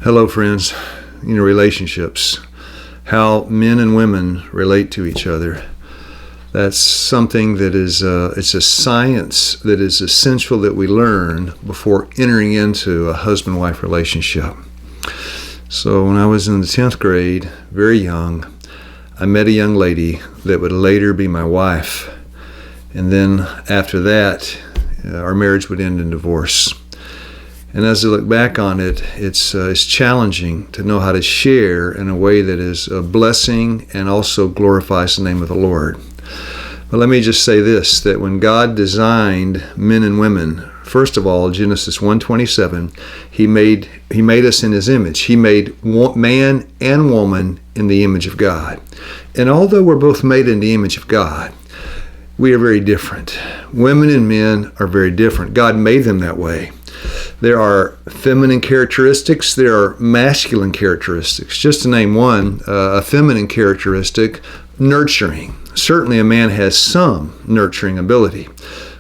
Hello, friends. Relationships, how men and women relate to each other. That's something that is, it's a science that is essential that we learn before entering into a husband-wife relationship. So when I was in the 10th grade, very young, I met a young lady that would later be my wife. And then after that, our marriage would end in divorce. And as I look back on it, it's challenging to know how to share in a way that is a blessing and also glorifies the name of the Lord. But let me just say this, that when God designed men and women, first of all, Genesis 1:27, He made us in His image. He made man and woman in the image of God. And although we're both made in the image of God, we are very different. Women and men are very different. God made them that way. There are feminine characteristics, there are masculine characteristics. Just to name one, a feminine characteristic, nurturing. Certainly a man has some nurturing ability,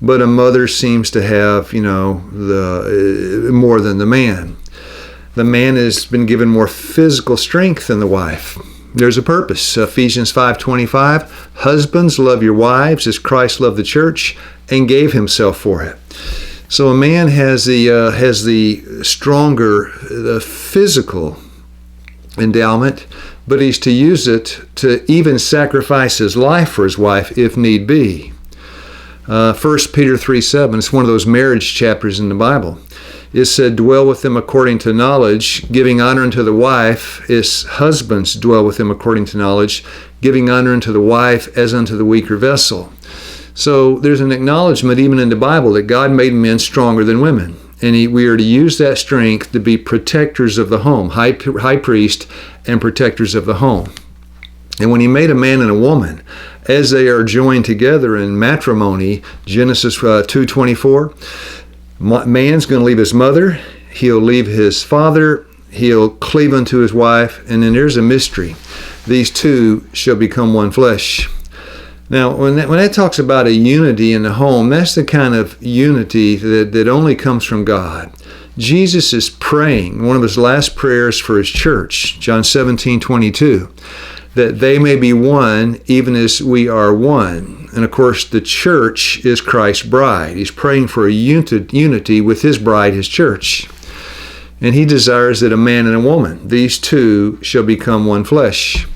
but a mother seems to have, more than the man. The man has been given more physical strength than the wife. There's a purpose. Ephesians 5:25, husbands, love your wives as Christ loved the church and gave himself for it. So a man has the stronger physical endowment, but he's to use it to even sacrifice his life for his wife if need be. 1 Peter 3:7, it's one of those marriage chapters in the Bible. It said, dwell with them according to knowledge, giving honor unto the wife. As husbands dwell with them according to knowledge, giving honor unto the wife as unto the weaker vessel. So there's an acknowledgement even in the Bible that God made men stronger than women. And we are to use that strength to be protectors of the home, high priest and protectors of the home. And when He made a man and a woman, as they are joined together in matrimony, Genesis 2:24, man's going to leave his mother, he'll leave his father, he'll cleave unto his wife, and then there's a mystery. These two shall become one flesh. Now, when that talks about a unity in the home, that's the kind of unity that only comes from God. Jesus is praying, one of His last prayers for His church, John 17:22, that they may be one even as we are one. And of course, the church is Christ's bride. He's praying for a unity with His bride, His church. And He desires that a man and a woman, these two shall become one flesh.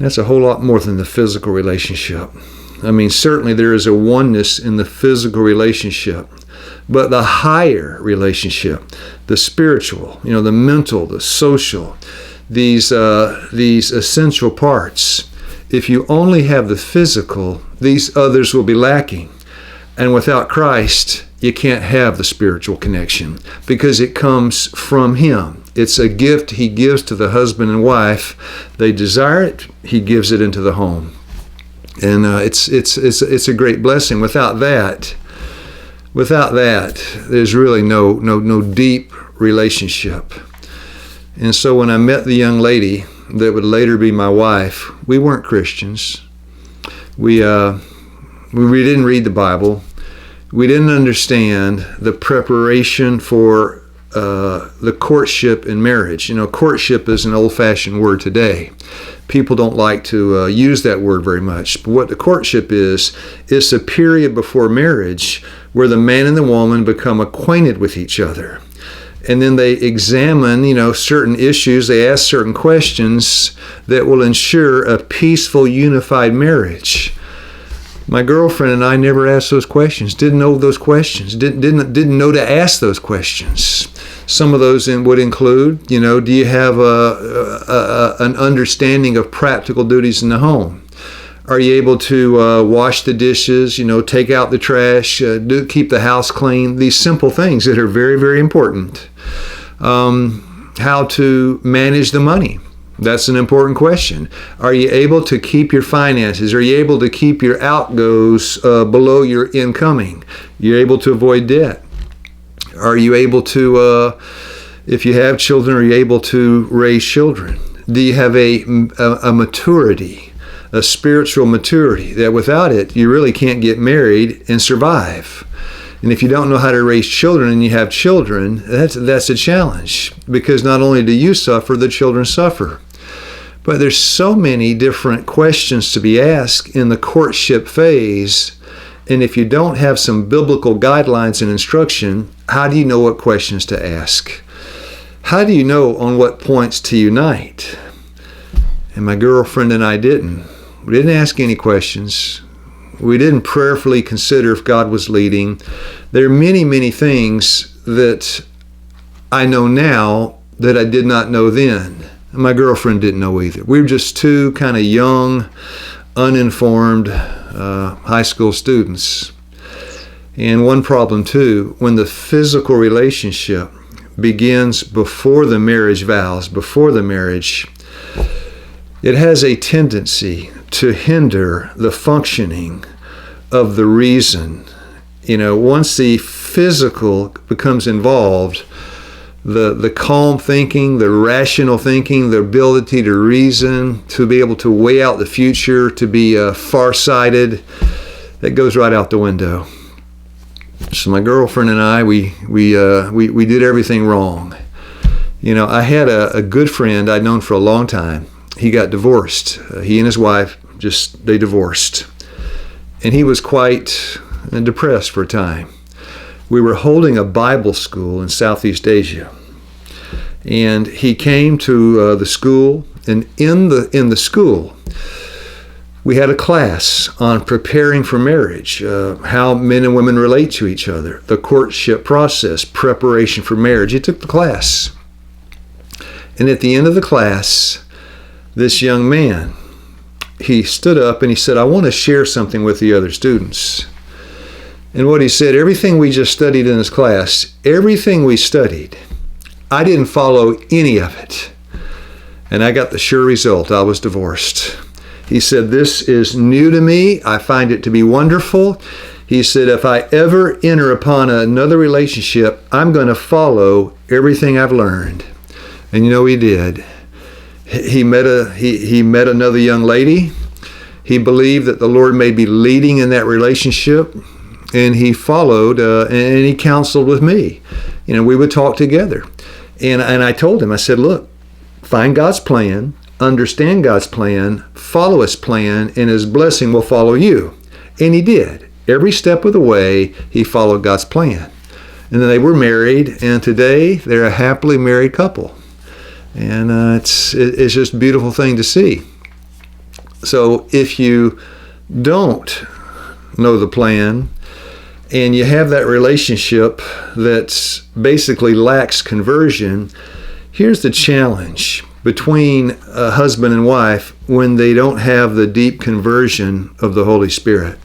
That's a whole lot more than the physical relationship. I mean, certainly there is a oneness in the physical relationship, but the higher relationship, the spiritual, the mental, the social, these essential parts, if you only have the physical, these others will be lacking. And without Christ, you can't have the spiritual connection because it comes from Him. It's a gift He gives to the husband and wife. They desire it, He gives it into the home. And it's a great blessing. Without that, there's really no deep relationship. And so when I met the young lady that would later be my wife, we weren't Christians. We didn't read the Bible. We didn't understand the preparation for the courtship in marriage. Courtship is an old-fashioned word today. People don't like to use that word very much. But what the courtship is a period before marriage where the man and the woman become acquainted with each other. And then they examine, certain issues. They ask certain questions that will ensure a peaceful, unified marriage. My girlfriend and I never asked those questions, didn't know those questions, didn't know to ask those questions. Some of those would include, do you have an understanding of practical duties in the home? Are you able to wash the dishes, take out the trash, keep the house clean? These simple things that are very, very important. How to manage the money. That's an important question. Are you able to keep your finances? Are you able to keep your outgoes below your incoming? You're able to avoid debt. Are you able to, if you have children, are you able to raise children? Do you have a maturity, a spiritual maturity, that without it, you really can't get married and survive? And if you don't know how to raise children and you have children, that's a challenge, because not only do you suffer, the children suffer. But there's so many different questions to be asked in the courtship phase. And if you don't have some biblical guidelines and instruction, how do you know what questions to ask? How do you know on what points to unite? And my girlfriend and I didn't. We didn't ask any questions. We didn't prayerfully consider if God was leading. There are many, many things that I know now that I did not know then. And my girlfriend didn't know either. We were just two kind of young, uninformed high school students. And one problem too, when the physical relationship begins before the marriage vows, before the marriage, it has a tendency to hinder the functioning of the reason. Once the physical becomes involved, the calm thinking, the rational thinking, the ability to reason, to be able to weigh out the future, to be farsighted, that goes right out the window. So my girlfriend and I, we did everything wrong. I had a good friend I'd known for a long time. He got divorced. He and his wife, they divorced. And he was quite depressed for a time. We were holding a Bible school in Southeast Asia. And he came to the school, and in the school, we had a class on preparing for marriage, how men and women relate to each other, the courtship process, preparation for marriage. He took the class. And at the end of the class, this young man, he stood up and he said, I want to share something with the other students. And what he said, everything we just studied in this class, everything we studied, I didn't follow any of it. And I got the sure result. I was divorced. He said, this is new to me. I find it to be wonderful. He said, if I ever enter upon another relationship, I'm going to follow everything I've learned. And he did. He met another young lady. He believed that the Lord may be leading in that relationship, and he followed and he counseled with me. We would talk together, and I told him, I said, look, find God's plan, understand God's plan, follow His plan, and His blessing will follow you. And he did. Every step of the way, he followed God's plan. And then they were married, and today they're a happily married couple. And it's just a beautiful thing to see. So if you don't know the plan and you have that relationship that basically lacks conversion, here's the challenge between a husband and wife when they don't have the deep conversion of the Holy Spirit.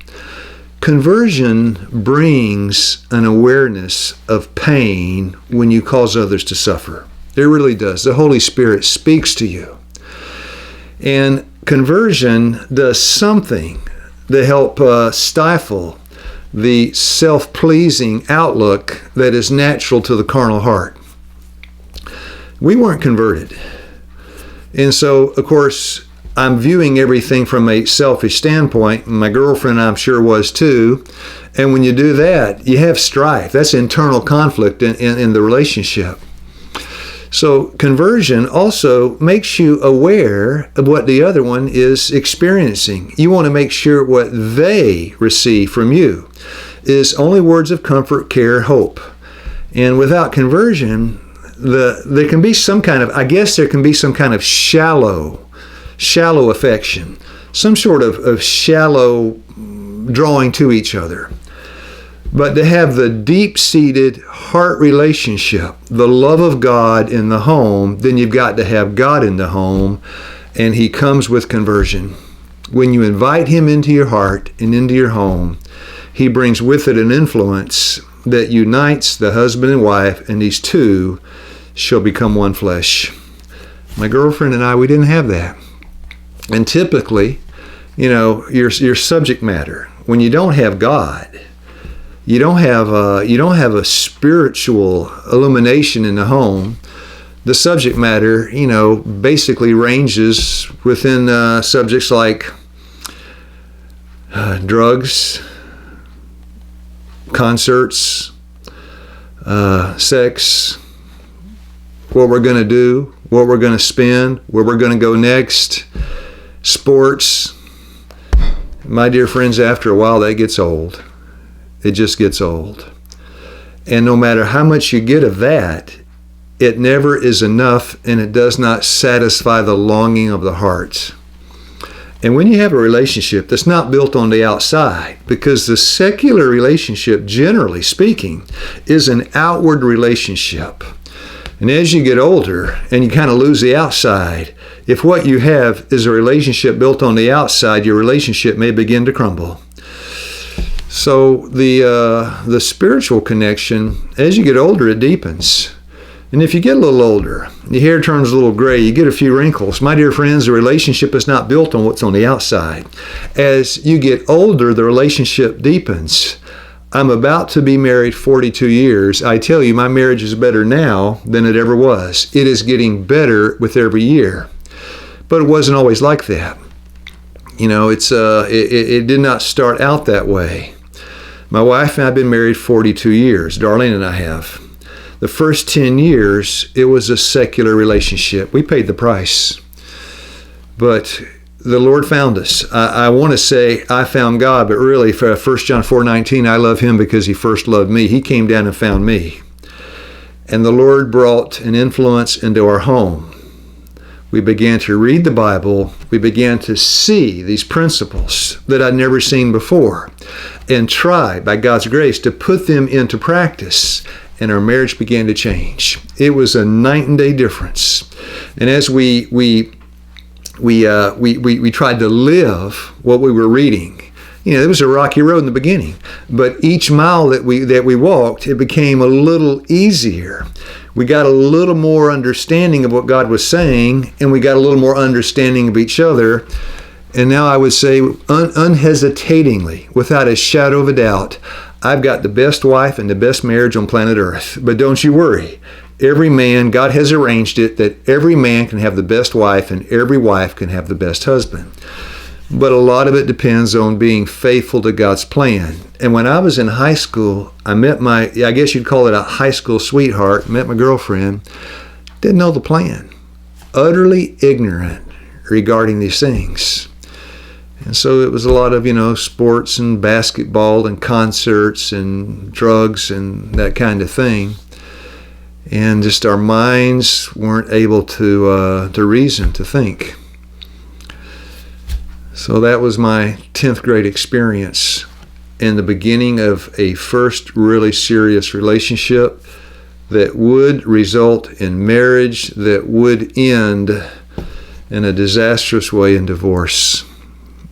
Conversion brings an awareness of pain when you cause others to suffer. It really does. The Holy Spirit speaks to you. And conversion does something to help stifle the self-pleasing outlook that is natural to the carnal heart. We weren't converted. And so, of course, I'm viewing everything from a selfish standpoint. My girlfriend, I'm sure, was too. And when you do that, you have strife. That's internal conflict in the relationship. So conversion also makes you aware of what the other one is experiencing. You want to make sure what they receive from you is only words of comfort, care, hope. And without conversion, there can be some kind of shallow affection, some sort of shallow drawing to each other. But to have the deep-seated heart relationship, the love of God in the home, then you've got to have God in the home, and He comes with conversion. When you invite Him into your heart and into your home, He brings with it an influence that unites the husband and wife, and these two shall become one flesh. My girlfriend and I, we didn't have that. And typically, your subject matter, when you don't have God, you don't have a spiritual illumination in the home. The subject matter, basically ranges within subjects like drugs, concerts, sex, what we're going to do, what we're going to spend, where we're going to go next, sports. My dear friends, after a while that gets old. It just gets old. And no matter how much you get of that, it never is enough, and it does not satisfy the longing of the heart. And when you have a relationship that's not built on the outside, because the secular relationship, generally speaking, is an outward relationship. And as you get older and you kind of lose the outside, if what you have is a relationship built on the outside, your relationship may begin to crumble. So the spiritual connection, as you get older, it deepens. And if you get a little older, your hair turns a little gray, you get a few wrinkles. My dear friends, the relationship is not built on what's on the outside. As you get older, the relationship deepens. I'm about to be married 42 years. I tell you, my marriage is better now than it ever was. It is getting better with every year. But it wasn't always like that. You know, it did not start out that way. My wife and I have been married 42 years. Darlene and I have. The first 10 years, it was a secular relationship. We paid the price. But the Lord found us. I want to say I found God, but really, for 1 John 4:19, I love Him because He first loved me. He came down and found me. And the Lord brought an influence into our home. We began to read the Bible. We began to see these principles that I'd never seen before and try, by God's grace, to put them into practice. And our marriage began to change. It was a night and day difference. And as we tried to live what we were reading, you know, it was a rocky road in the beginning. But each mile that we walked, it became a little easier. We got a little more understanding of what God was saying, and we got a little more understanding of each other. And now I would say unhesitatingly, without a shadow of a doubt, I've got the best wife and the best marriage on planet Earth. But don't you worry. Every man, God has arranged it that every man can have the best wife and every wife can have the best husband. But a lot of it depends on being faithful to God's plan. And when I was in high school, I met I guess you'd call it a high school sweetheart, met my girlfriend, didn't know the plan. Utterly ignorant regarding these things. And so it was a lot of, sports and basketball and concerts and drugs and that kind of thing. And just our minds weren't able to reason, to think. So that was my 10th grade experience and the beginning of a first really serious relationship that would result in marriage that would end in a disastrous way in divorce.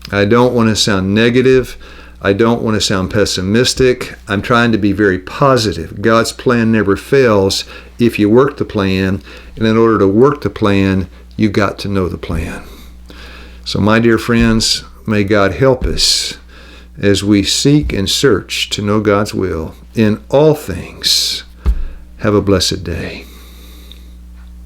I don't want to sound negative. I don't want to sound pessimistic. I'm trying to be very positive. God's plan never fails if you work the plan. And in order to work the plan, you've got to know the plan. So my dear friends, may God help us as we seek and search to know God's will in all things. Have a blessed day.